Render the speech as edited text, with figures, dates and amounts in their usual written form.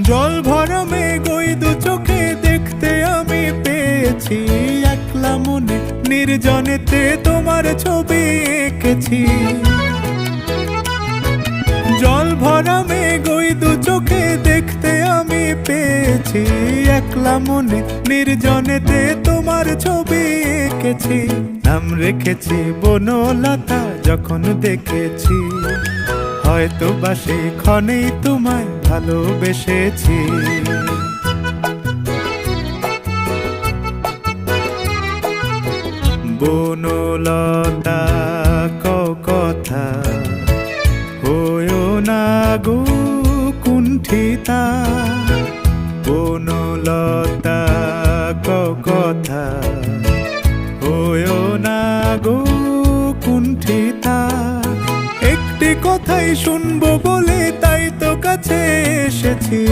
জল ভরা মেঘ ওই দু চোখে দেখতে আমি পেয়েছি, একলা মনে নির্জনেতে তোমার ছবি এঁকেছি। জল ভরা মেঘ ওই দু চোখে দেখতে আমি পেয়েছি, একলা মনে নির্জনেতে তোমার ছবি এঁকেছি। নাম রেখেছি বনলতা যখন দেখেছি, হয়তো বা সেই ক্ষণেই তোমায় ভালোবেসেছি। বনলতা কও কথা, হয়ো না গো কুণ্ঠিতা। বনলতা কও কথা, হয়ো না গো কুণ্ঠিতা। একটি কথাই শুনবো বলে তাই তো কাছে এসেছি।